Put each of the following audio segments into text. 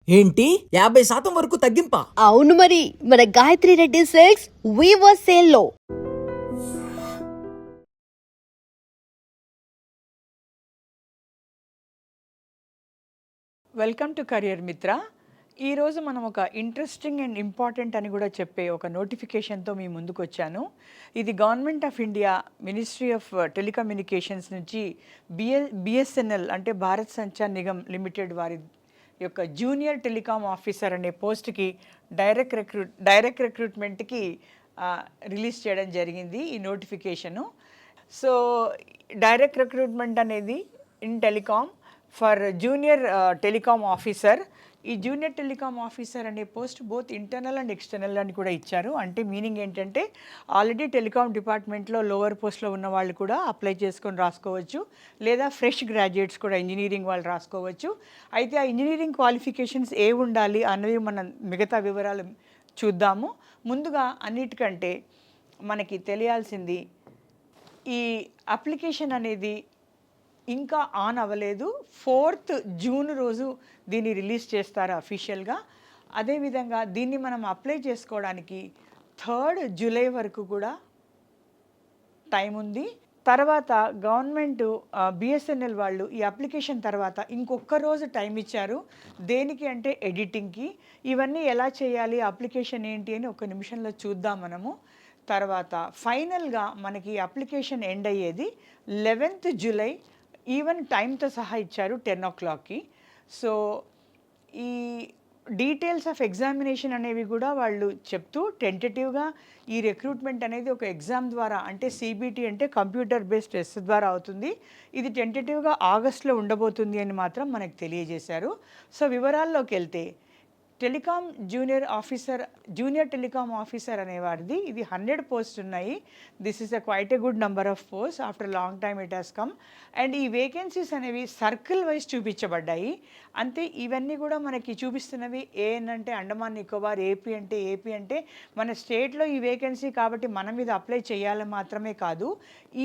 ఏంటి 50% వరకు తగ్గింపా? అవును మరి మన Gayatri Reddy silks weaver sale లో వెల్కమ్ టు కెరియర్ మిత్ర. ఈరోజు మనం ఒక ఇంట్రెస్టింగ్ అండ్ ఇంపార్టెంట్ అని కూడా చెప్పే ఒక నోటిఫికేషన్తో మీ ముందుకు వచ్చాను. ఇది government of India ministry of telecommunications నుంచి బిఎస్ఎన్ఎల్ అంటే భారత్ సంచార్ నిగమ్ లిమిటెడ్ వారి యొక్క జూనియర్ టెలికామ్ ఆఫీసర్ అనే పోస్ట్కి డైరెక్ట్ రిక్రూట్మెంట్కి రిలీజ్ చేయడం జరిగింది ఈ నోటిఫికేషను. సో డైరెక్ట్ రిక్రూట్మెంట్ అనేది in telecom for junior telecom officer. ఈ జూనియర్ టెలికామ్ ఆఫీసర్ అనే post both internal and external అని కూడా ఇచ్చారు. అంటే మీనింగ్ ఏంటంటే ఆల్రెడీ టెలికామ్ డిపార్ట్మెంట్లో లోవర్ పోస్ట్లో ఉన్న వాళ్ళు కూడా అప్లై చేసుకొని రాసుకోవచ్చు, లేదా ఫ్రెష్ గ్రాడ్యుయేట్స్ కూడా ఇంజనీరింగ్ వాళ్ళు రాసుకోవచ్చు. అయితే ఆ ఇంజనీరింగ్ క్వాలిఫికేషన్స్ ఏ ఉండాలి అన్నవి మనం మిగతా వివరాలు చూద్దాము. ముందుగా అన్నిటికంటే మనకి తెలియాల్సింది ఈ అప్లికేషన్ అనేది ఇంకా ఆన్ అవ్వలేదు. 4th జూన్ రోజు దీన్ని రిలీజ్ చేస్తారు అఫీషియల్గా. అదేవిధంగా దీన్ని మనం అప్లై చేసుకోవడానికి 3rd జూలై వరకు కూడా టైం ఉంది. తర్వాత గవర్నమెంట్ బిఎస్ఎన్ఎల్ వాళ్ళు ఈ అప్లికేషన్ తర్వాత ఇంకొక రోజు టైం ఇచ్చారు. దేనికి అంటే ఎడిటింగ్కి. ఇవన్నీ ఎలా చేయాలి, అప్లికేషన్ ఏంటి అని ఒక నిమిషంలో చూద్దాం మనము. తర్వాత ఫైనల్గా మనకి అప్లికేషన్ ఎండ్ అయ్యేది 11th జూలై. ఈవెన్ టైంతో సహా ఇచ్చారు 10 o'clockకి. సో ఈ డీటెయిల్స్ ఆఫ్ ఎగ్జామినేషన్ అనేవి కూడా వాళ్ళు చెప్తూ టెంటేటివ్గా ఈ రిక్రూట్మెంట్ అనేది ఒక ఎగ్జామ్ ద్వారా, అంటే సిబిటి అంటే కంప్యూటర్ బేస్డ్ టెస్ట్ ద్వారా అవుతుంది. ఇది టెంటేటివ్గా ఆగస్టులో ఉండబోతుంది అని మాత్రం మనకు తెలియజేశారు. సో వివరాల్లోకి వెళ్తే జూనియర్ టెలికామ్ ఆఫీసర్ అనేవారిది ఇది 100 పోస్ట్ ఉన్నాయి. This is quite a good number of post. After long time it has come. And ఈ వేకెన్సీస్ అనేవి సర్కిల్ వైజ్ చూపించబడ్డాయి. అంతే, ఇవన్నీ కూడా మనకి చూపిస్తున్నవి ఏఎన్ అంటే అండమాన్ నికోబార్, ఏపీ అంటే మన స్టేట్లో ఈ వేకెన్సీ కాబట్టి మన మీద అప్లై చేయాలని మాత్రమే కాదు,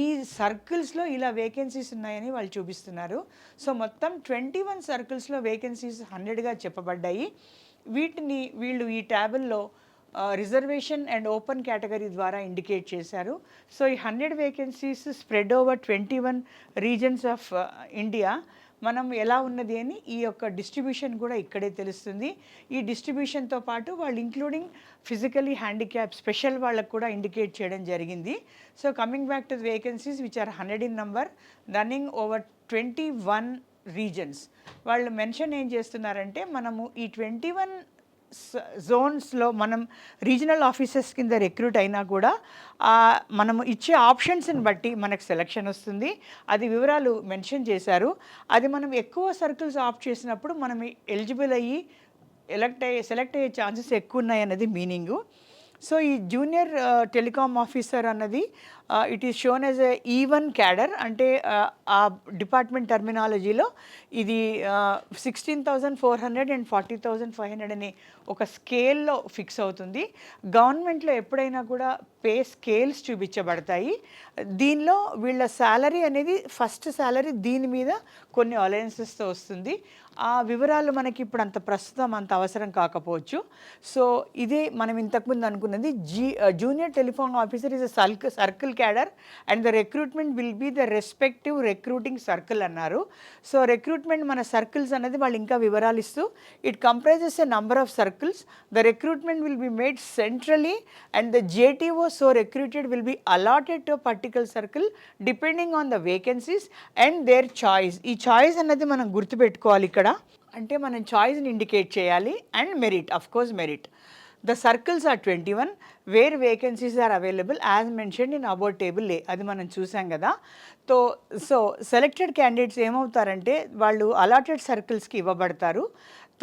ఈ సర్కిల్స్లో ఇలా వేకెన్సీస్ ఉన్నాయని వాళ్ళు చూపిస్తున్నారు. సో మొత్తం 21 సర్కిల్స్లో వేకెన్సీస్ 100గా చెప్పబడ్డాయి. వీళ్ళు ఈ ట్యాబుల్లో రిజర్వేషన్ అండ్ ఓపెన్ కేటగిరీ ద్వారా ఇండికేట్ చేశారు. సో ఈ 100 vacancies spread over 21 reasons of India. మనం ఎలా ఉన్నది అని ఈ యొక్క డిస్ట్రిబ్యూషన్ కూడా ఇక్కడే తెలుస్తుంది. ఈ డిస్ట్రిబ్యూషన్తో పాటు వాళ్ళు ఇంక్లూడింగ్ ఫిజికలీ హ్యాండిక్యాప్ స్పెషల్ వాళ్ళకు కూడా ఇండికేట్ చేయడం జరిగింది. So coming back to the vacancies which are 100 in number, running over 21 reasons. వాళ్ళు మెన్షన్ ఏం చేస్తున్నారంటే మనము ఈ 21 జోన్స్లో మనం రీజనల్ ఆఫీసర్స్ కింద రిక్రూట్ అయినా కూడా మనము ఇచ్చే ఆప్షన్స్ని బట్టి మనకు సెలక్షన్ వస్తుంది. అది వివరాలు మెన్షన్ చేశారు. అది మనం ఎక్కువ సర్కిల్స్ ఆప్ట్ చేసినప్పుడు మనం ఎలిజిబుల్ అయ్యి సెలెక్ట్ అయ్యే ఛాన్సెస్ ఎక్కువ ఉన్నాయి అన్నది మీనింగు. సో ఈ జూనియర్ టెలికామ్ ఆఫీసర్ అన్నది it is shown as a even cadre. అంటే ఆ డిపార్ట్మెంట్ టర్మినాలజీలో ఇది 16,400 అండ్ 40,500 అని ఒక స్కేల్లో ఫిక్స్ అవుతుంది. గవర్నమెంట్లో ఎప్పుడైనా కూడా పే స్కేల్స్ చూపించబడతాయి. దీనిలో వీళ్ళ శాలరీ అనేది ఫస్ట్ శాలరీ దీని మీద కొన్ని అలయన్సెస్తో వస్తుంది. ఆ వివరాలు మనకి ఇప్పుడు ప్రస్తుతం అంత అవసరం కాకపోవచ్చు. సో ఇదే మనం ఇంతకుముందు అనుకున్నది. Junior telephone officer is a circle cadre and the recruitment will be the respective recruiting circle అన్నారు. సో రిక్రూట్మెంట్ మన సర్కిల్స్ అనేది వాళ్ళు ఇంకా వివరాలు ఇస్తూ it comprises a number of circles. The recruitment will be made centrally and the JTO so recruited will be allotted to particular circle depending on the vacancies and their choice. ఈ choice అన్నది మనం గుర్తుపెట్టుకోవాలి. ఇక్కడ అంటే మనం చాయిస్ని indicate చేయాలి. And merit, of course merit. The circles are 21 where vacancies are available as mentioned in above table A. అది మనం చూసాం కదా. సో సెలెక్టెడ్ క్యాండిడేట్స్ ఏమవుతారంటే వాళ్ళు అలాటెడ్ సర్కిల్స్కి ఇవ్వబడతారు.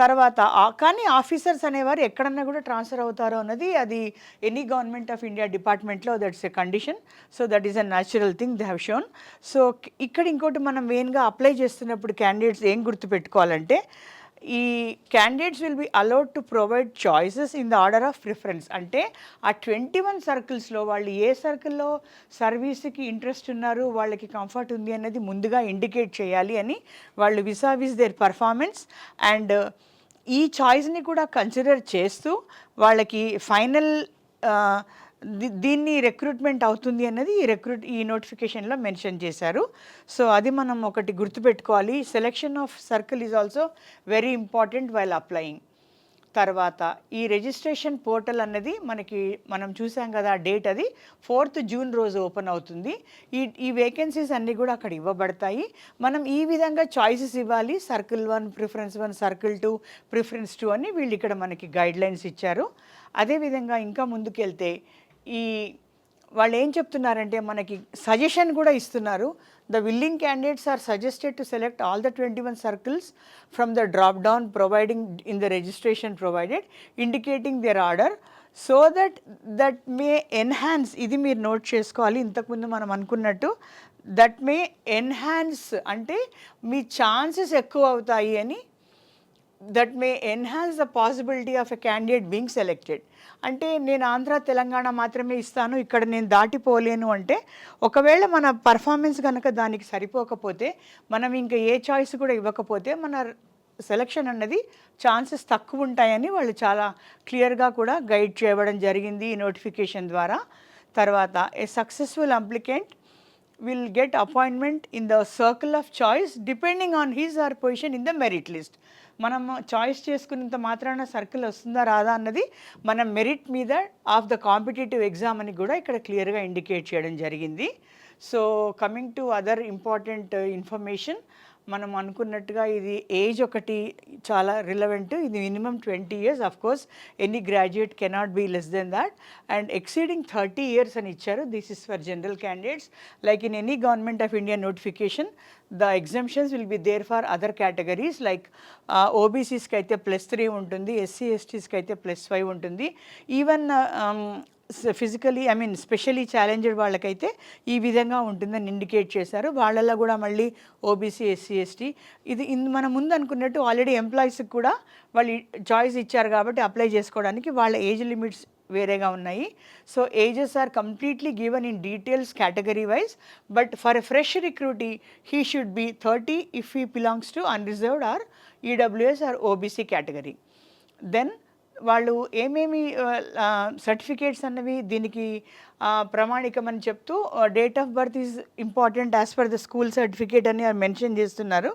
తర్వాత కానీ ఆఫీసర్స్ అనేవారు ఎక్కడన్నా కూడా ట్రాన్స్ఫర్ అవుతారో అన్నది అది ఎనీ గవర్నమెంట్ ఆఫ్ ఇండియా డిపార్ట్మెంట్లో that's a condition. So that is a natural thing they have shown. So ఇక్కడ ఇంకోటి మనం మెయిన్గా అప్లై చేస్తున్నప్పుడు క్యాండిడేట్స్ ఏం గుర్తుపెట్టుకోవాలంటే ఈ candidates will be allowed to provide choices in the order of preference. అంటే ఆ 21 సర్కిల్స్లో వాళ్ళు ఏ సర్కిల్లో సర్వీస్కి ఇంట్రెస్ట్ ఉన్నారు, వాళ్ళకి కంఫర్ట్ ఉంది అన్నది ముందుగా ఇండికేట్ చేయాలి అని వాళ్ళు విసావిస్ దేర్ పర్ఫార్మెన్స్ అండ్ ఈ చాయిస్ని కూడా కన్సిడర్ చేస్తూ వాళ్ళకి ఫైనల్ దీన్ని రిక్రూట్మెంట్ అవుతుంది అన్నది ఈ నోటిఫికేషన్లో మెన్షన్ చేశారు. సో అది మనం ఒకటి గుర్తుపెట్టుకోవాలి. Selection of circle is also very important while applying. తర్వాత ఈ రిజిస్ట్రేషన్ పోర్టల్ అన్నది మనం చూసాం కదా, డేట్ అది 4th జూన్ రోజు ఓపెన్ అవుతుంది. ఈ వేకెన్సీస్ అన్నీ కూడా అక్కడ ఇవ్వబడతాయి. మనం ఈ విధంగా చాయిసెస్ ఇవ్వాలి. సర్కిల్ 1 ప్రిఫరెన్స్ 1, సర్కిల్ 2 ప్రిఫరెన్స్ 2 అని వీళ్ళు ఇక్కడ మనకి గైడ్లైన్స్ ఇచ్చారు. అదేవిధంగా ఇంకా ముందుకెళ్తే వాళ్ళు ఏం చెప్తున్నారంటే మనకి సజెషన్ కూడా ఇస్తున్నారు. The willing candidates are suggested to select all the 21 circles from the drop down providing in the registration provided, indicating their order, so that may enhance, ఇది మీరు నోట్ చేసుకోవాలి. ఇంతకుముందు మనం అనుకున్నట్టు దట్ మే ఎన్హాన్స్ అంటే మీ chances ఎక్కువ అవుతాయి అని. That may enhance the possibility of a candidate being selected. అంటే నేను ఆంధ్ర తెలంగాణ మాత్రమే ఇస్తాను, ఇక్కడ నేను దాటిపోలేను అంటే ఒకవేళ మన పర్ఫార్మెన్స్ కనుక దానికి సరిపోకపోతే, మనం ఇంకా ఏ చాయిస్ కూడా ఇవ్వకపోతే మన సెలక్షన్ అన్నది ఛాన్సెస్ తక్కువ ఉంటాయని వాళ్ళు చాలా క్లియర్గా కూడా గైడ్ చేయడం జరిగింది ఈ నోటిఫికేషన్ ద్వారా. తర్వాత a successful applicant will get appointment in the circle of choice depending on his or position in the merit list. మనం చాయిస్ చేసుకున్నంత మాత్రాన సర్కిల్ వస్తుందా రాదా అన్నది మన మెరిట్ మీద ఆఫ్ ద కాంపిటేటివ్ ఎగ్జామ్ అని కూడా ఇక్కడ క్లియర్గా ఇండికేట్ చేయడం జరిగింది. So coming to other important information, మనం అనుకున్నట్టుగా ఇది ఏజ్ ఒకటి చాలా రిలవెంట్. ఇది minimum 20 years. Of course any graduate cannot be less than that, and exceeding 30 years అని ఇచ్చారు. This is for general candidates. Like in any government of India notification the exemptions will be there for other categories. Like ఓబీసీస్కి అయితే +3 ఉంటుంది, SC ఎస్టీస్కి అయితే +5 ఉంటుంది. Even physically especially challenged వాళ్ళకైతే ఈ విధంగా ఉంటుందని ఇండికేట్ చేశారు. వాళ్ళల్లో కూడా మళ్ళీ ఓబీసీ, ఎస్సీ, ఎస్టీ ఇది మనం ముందు అనుకున్నట్టు ఆల్రెడీ ఎంప్లాయీస్కి కూడా వాళ్ళు చాయిస్ ఇచ్చారు కాబట్టి అప్లై చేసుకోవడానికి వాళ్ళ ఏజ్ లిమిట్స్ వేరేగా ఉన్నాయి. So ages are completely given in details category wise, but for a fresh recruitee he should be 30 if he belongs to unreserved or EWS or OBC category. Then వాళ్ళు ఏమేమి certificates అన్నవి దీనికి ప్రామాణికం అని చెప్తూ date of birth is important as per the school certificate అని mention చేస్తున్నారు.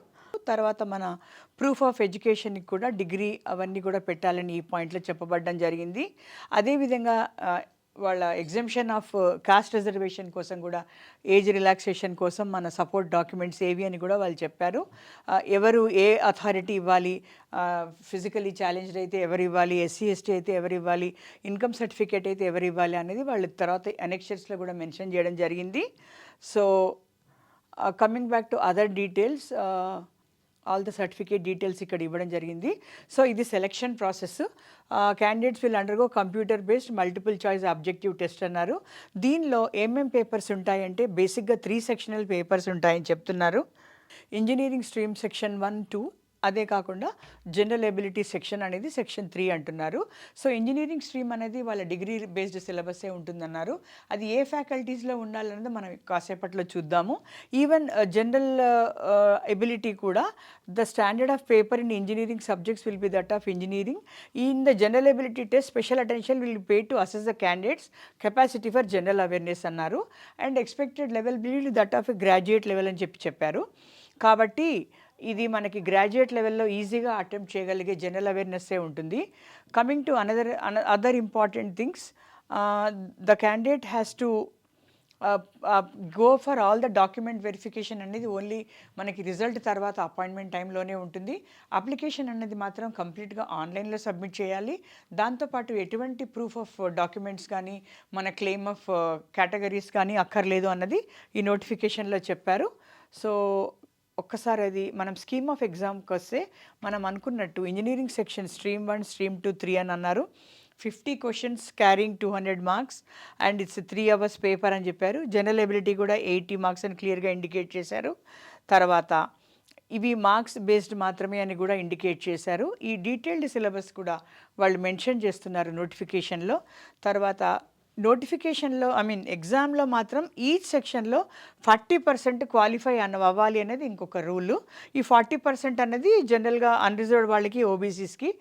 తర్వాత మన ప్రూఫ్ ఆఫ్ ఎడ్యుకేషన్కి కూడా డిగ్రీ అవన్నీ కూడా పెట్టాలని ఈ పాయింట్లో చెప్పబడడం జరిగింది. అదేవిధంగా వాళ్ళ ఎగ్జంప్షన్ ఆఫ్ కాస్ట్ రిజర్వేషన్ కోసం కూడా ఏజ్ రిలాక్సేషన్ కోసం మన సపోర్ట్ డాక్యుమెంట్స్ ఏవి అని కూడా వాళ్ళు చెప్పారు. ఎవరు ఏ అథారిటీ ఇవ్వాలి, ఫిజికలీ ఛాలెంజ్డ్ అయితే ఎవరు ఇవ్వాలి, ఎస్సీ ఎస్టీ అయితే ఎవరు ఇవ్వాలి, ఇన్కమ్ సర్టిఫికేట్ అయితే ఎవరు ఇవ్వాలి అనేది వాళ్ళు తర్వాత అనెక్షర్స్లో కూడా మెన్షన్ చేయడం జరిగింది. So coming back to other details, all the certificate details ఇక్కడ ఇవ్వడం జరిగింది. సో ఇది selection process. Candidates will undergo computer based multiple choice objective test అన్నారు. దీనిలో ఏమేం పేపర్స్ ఉంటాయంటే బేసిక్గా 3 సెక్షనల్ పేపర్స్ ఉంటాయని చెప్తున్నారు. ఇంజనీరింగ్ స్ట్రీమ్ సెక్షన్ 1, 2, అదే కాకుండా జనరల్ ఎబిలిటీ సెక్షన్ అనేది సెక్షన్ 3 అంటున్నారు. సో ఇంజనీరింగ్ స్ట్రీమ్ అనేది వాళ్ళ డిగ్రీ బేస్డ్ సిలబస్సే ఉంటుందన్నారు. అది ఏ ఫ్యాకల్టీస్లో ఉండాలన్నది మనం కాసేపట్లో చూద్దాము. ఈవెన్ జనరల్ ఎబిలిటీ కూడా the standard of paper in engineering subjects will be that of engineering. In the general ability test special attention will be paid to assess the candidates capacity for general awareness అన్నారు. And expected level will be that of a graduate level అని చెప్పారు. కాబట్టి ఇది మనకి graduate లెవెల్లో ఈజీగా attempt చేయగలిగే general అవేర్నెస్సే ఉంటుంది. Coming to other important things, the candidate has to go for all the document verification అనేది ఓన్లీ మనకి రిజల్ట్ తర్వాత అపాయింట్మెంట్ టైంలోనే ఉంటుంది. అప్లికేషన్ అనేది మాత్రం కంప్లీట్గా ఆన్లైన్లో సబ్మిట్ చేయాలి. దాంతోపాటు ఎటువంటి ప్రూఫ్ ఆఫ్ డాక్యుమెంట్స్ కానీ మన క్లెయిమ్ ఆఫ్ కేటగిరీస్ కానీ అక్కర్లేదు అన్నది ఈ నోటిఫికేషన్లో చెప్పారు. సో ఒక్కసారి అది మనం స్కీమ్ ఆఫ్ ఎగ్జామ్కి వస్తే మనం అనుకున్నట్టు ఇంజనీరింగ్ సెక్షన్ స్ట్రీమ్ 1, స్ట్రీమ్ 2, 3 అని అన్నారు. 50 questions carrying 200 marks and it's 3 hours paper అని చెప్పారు. జనరల్ ఎబిలిటీ కూడా 80 marks అని క్లియర్గా ఇండికేట్ చేశారు. తర్వాత ఇవి మార్క్స్ బేస్డ్ మాత్రమే అని కూడా ఇండికేట్ చేశారు. ఈ డీటెయిల్డ్ సిలబస్ కూడా వాళ్ళు మెన్షన్ చేస్తున్నారు నోటిఫికేషన్లో. తర్వాత నోటిఫికేషన్లో ఎగ్జామ్లో మాత్రం ఈచ్ సెక్షన్లో 40% క్వాలిఫై అవ్వాలి అనేది ఇంకొక రూలు. ఈ 40% అనేది జనరల్గా అన్రిజర్వ్డ్ వాళ్ళకి, ఓబీసీస్కి.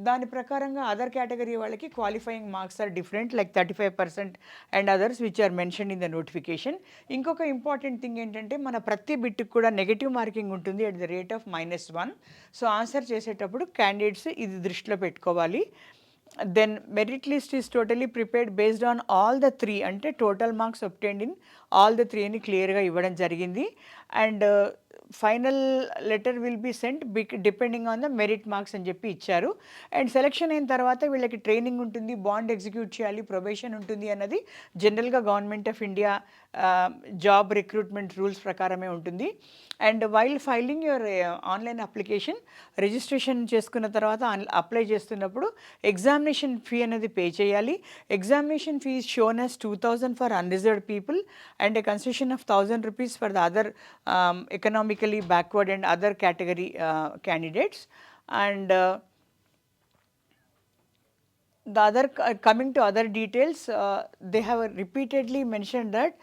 దాని ప్రకారంగా అదర్ కేటగిరీ వాళ్ళకి qualifying marks are different, like 35% and others which are mention in the notification. ఇంకొక ఇంపార్టెంట్ థింగ్ ఏంటంటే మన ప్రతి బిట్కి కూడా నెగటివ్ మార్కింగ్ ఉంటుంది at the rate of -1. So answer చేసేటప్పుడు క్యాండిడేట్స్ ఇది దృష్టిలో పెట్టుకోవాలి. Then merit list is totally prepared based on all the 3, అంటే total marks obtained in all the 3 అని క్లియర్గా ఇవ్వడం జరిగింది. And final letter will be sent depending on the merit marks అని చెప్పి ఇచ్చారు. అండ్ సెలెక్షన్ అయిన తర్వాత వీళ్ళకి ట్రైనింగ్ ఉంటుంది, బాండ్ ఎగ్జిక్యూట్ చేయాలి, ప్రొబేషన్ ఉంటుంది అన్నది జనరల్గా government of India job recruitment rules ప్రకారమే ఉంటుంది. And while filing your online application, registration చేసుకున్న తర్వాత అప్లై చేస్తున్నప్పుడు ఎగ్జామినేషన్ ఫీ అనేది పే చేయాలి. Examination fee is shown as 2000 for unreserved people and A concession of 1000 rupees for the other economically backward and other category candidates. And the other coming to other details, they have repeatedly mentioned that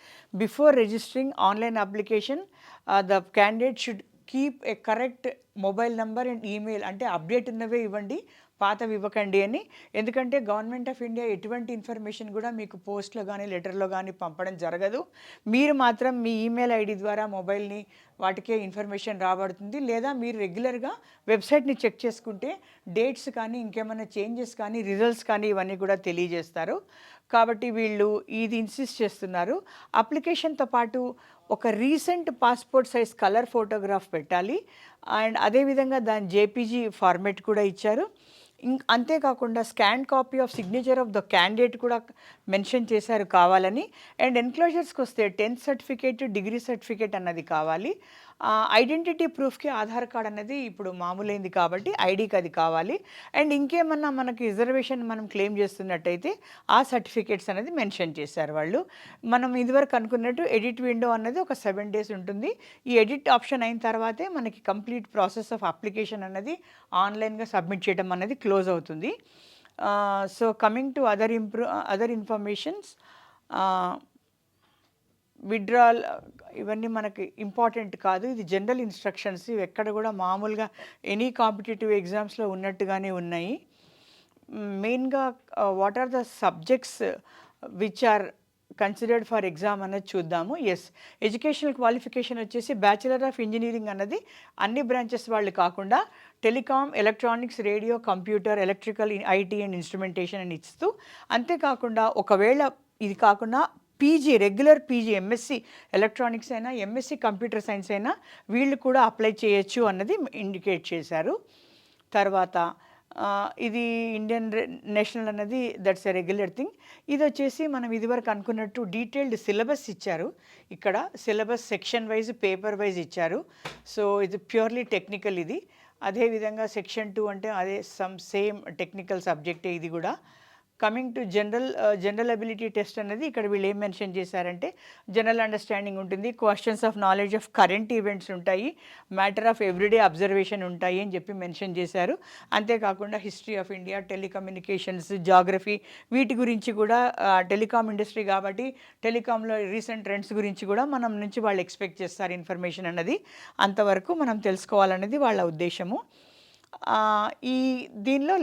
before registering online application, the candidate should keep a correct mobile number and email, అంటే update ఉన్నవే ఇవ్వండి, పాతవి ఇవ్వకండి అని. ఎందుకంటే government of India ఎటువంటి information కూడా మీకు పోస్ట్లో కానీ లెటర్లో కానీ పంపడం జరగదు. మీరు మాత్రం మీ ఈమెయిల్ ఐడి ద్వారా మొబైల్ని వాటికే ఇన్ఫర్మేషన్ రాబడుతుంది. లేదా మీరు రెగ్యులర్గా వెబ్సైట్ని చెక్ చేసుకుంటే డేట్స్ కానీ ఇంకేమైనా చేంజెస్ కానీ రిజల్ట్స్ కానీ ఇవన్నీ కూడా తెలియజేస్తారు. కాబట్టి వీళ్ళు ఇది ఇన్సిస్ట్ చేస్తున్నారు. అప్లికేషన్తో పాటు ఒక recent passport size colour photograph పెట్టాలి. అండ్ అదేవిధంగా దాని జేపీజీ ఫార్మేట్ కూడా ఇచ్చారు. అంతేకాకుండా scan copy of signature of the candidate కూడా మెన్షన్ చేశారు కావాలని. అండ్ ఎన్క్లోజర్స్కి వస్తే 10th సర్టిఫికేట్, డిగ్రీ సర్టిఫికేట్ అన్నది కావాలి. ఐడెంటిటీ ప్రూఫ్కి ఆధార్ కార్డ్ అనేది ఇప్పుడు మామూలైంది కాబట్టి ఐడికి అది కావాలి. అండ్ ఇంకేమన్నా మనకి రిజర్వేషన్ మనం క్లెయిమ్ చేస్తున్నట్టయితే ఆ సర్టిఫికేట్స్ అనేది మెన్షన్ చేశారు వాళ్ళు. మనం ఇదివరకు అనుకున్నట్టు ఎడిట్ విండో అన్నది ఒక 7 days ఉంటుంది. ఈ ఎడిట్ ఆప్షన్ అయిన తర్వాతే మనకి కంప్లీట్ ప్రాసెస్ ఆఫ్ అప్లికేషన్ అన్నది ఆన్లైన్గా సబ్మిట్ చేయడం అనేది క్లోజ్ అవుతుంది. So coming to other informations, withdrawal ఇవన్నీ మనకి ఇంపార్టెంట్ కాదు, ఇది జనరల్ ఇన్స్ట్రక్షన్స్. ఇవి ఎక్కడ కూడా మామూలుగా ఎనీ కాంపిటేటివ్ ఎగ్జామ్స్లో ఉన్నట్టుగానే ఉన్నాయి. మెయిన్గా what are the subjects which are considered for exam అన్నది చూద్దాము. ఎస్, ఎడ్యుకేషనల్ క్వాలిఫికేషన్ వచ్చేసి బ్యాచిలర్ ఆఫ్ ఇంజనీరింగ్ అన్నది అన్ని బ్రాంచెస్ వాళ్ళు కాకుండా telecom, electronics, radio, computer, electrical, IT and instrumentation అని ఇస్తూ, అంతేకాకుండా ఒకవేళ ఇది కాకుండా PG, regular PG, MSc electronics అయినా, ఎంఎస్సి కంప్యూటర్ సైన్స్ అయినా వీళ్ళు కూడా అప్లై చేయొచ్చు అన్నది ఇండికేట్ చేశారు. తర్వాత ఇది ఇండియన్ నేషనల్ అన్నది దట్స్ ఎ రెగ్యులర్ థింగ్. ఇది వచ్చేసి మనం ఇదివరకు అనుకున్నట్టు డీటెయిల్డ్ సిలబస్ ఇచ్చారు. ఇక్కడ syllabus section wise, paper wise ఇచ్చారు. సో ఇది ప్యూర్లీ టెక్నికల్ ఇది. అదేవిధంగా సెక్షన్ 2 అంటే అదే సేమ్ టెక్నికల్ సబ్జెక్టే ఇది కూడా. Coming to general ability test అనేది ఇక్కడ వీళ్ళు ఏం మెన్షన్ చేశారంటే జనరల్ అండర్స్టాండింగ్ ఉంటుంది, questions of knowledge of current events ఉంటాయి, మ్యాటర్ ఆఫ్ ఎవ్రీడే అబ్జర్వేషన్ ఉంటాయి అని చెప్పి మెన్షన్ చేశారు. అంతేకాకుండా history of India, telecommunications, geography వీటి గురించి కూడా, టెలికామ్ ఇండస్ట్రీ కాబట్టి టెలికాంలో రీసెంట్ ట్రెండ్స్ గురించి కూడా మనం నుంచి వాళ్ళు ఎక్స్పెక్ట్ చేస్తారు ఇన్ఫర్మేషన్ అన్నది. అంతవరకు మనం తెలుసుకోవాలనేది వాళ్ళ ఉద్దేశము. ఈ దీనిలో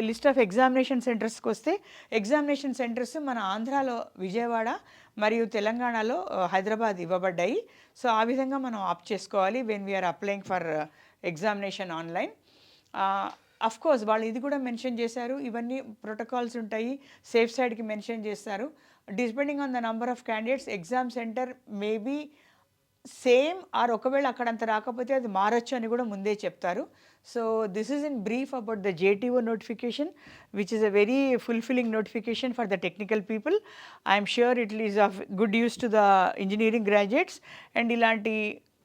లిస్ట్ ఆఫ్ ఎగ్జామినేషన్ సెంటర్స్కి వస్తే, ఎగ్జామినేషన్ సెంటర్స్ మన ఆంధ్రాలో విజయవాడ మరియు తెలంగాణలో హైదరాబాద్ ఇవ్వబడ్డాయి. సో ఆ విధంగా మనం ఆప్ట్ చేసుకోవాలి when we are applying for examination online. Of course వాళ్ళు ఇది కూడా మెన్షన్ చేశారు, ఇవన్నీ ప్రోటోకాల్స్ ఉంటాయి, సేఫ్ సైడ్కి మెన్షన్ చేస్తారు. Depending on the number of candidates exam centre maybe same or ఒకవేళ అక్కడంత రాకపోతే అది మారచ్చు అని కూడా ముందే చెప్తారు. So this is in brief about the JTO notification, which is a very fulfilling notification for the technical people. I am sure it is of good use to the engineering graduates. And ఇలాంటి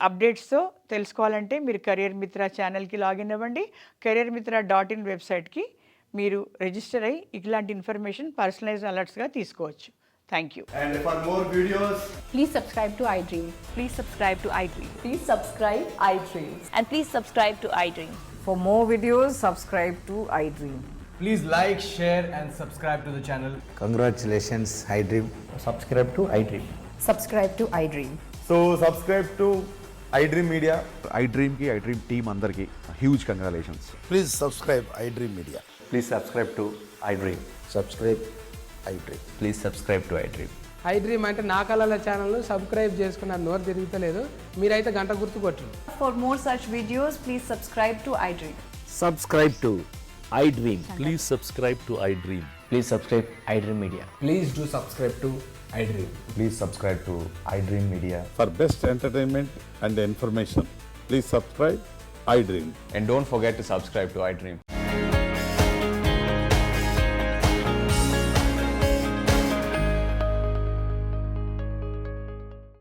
అప్డేట్స్తో తెలుసుకోవాలంటే మీరు career మిత్ర ఛానల్కి login అవ్వండి. careermitra.in వెబ్సైట్కి మీరు register అయ్యి ఇలాంటి ఇన్ఫర్మేషన్ పర్సనలైజ్డ్ అలర్ట్స్గా తీసుకోవచ్చు. Thank you. And for more videos, please subscribe to iDream. Please subscribe to iDream. Please subscribe iDream. And please subscribe to iDream. For more videos, subscribe to iDream. Please like, share, and subscribe to the channel. Congratulations, iDream. Subscribe to iDream. Subscribe to iDream. So subscribe to iDream Media. iDream ki iDream team andarki huge congratulations. Please subscribe iDream Media. Please subscribe to iDream. Subscribe iDream. Please subscribe to iDream. iDream అంటే నా కళల ఛానల్ను subscribe చేసుకున్న నోరు తిరుగుతలేదు మీరైతే గంట గుర్తు కొట్టండి. For more such videos, please subscribe to iDream. Subscribe to iDream. Please subscribe to iDream. Please subscribe iDream Media. Please do subscribe to iDream. Please subscribe to iDream Media. For best entertainment and information, please subscribe iDream. And don't forget to subscribe to iDream.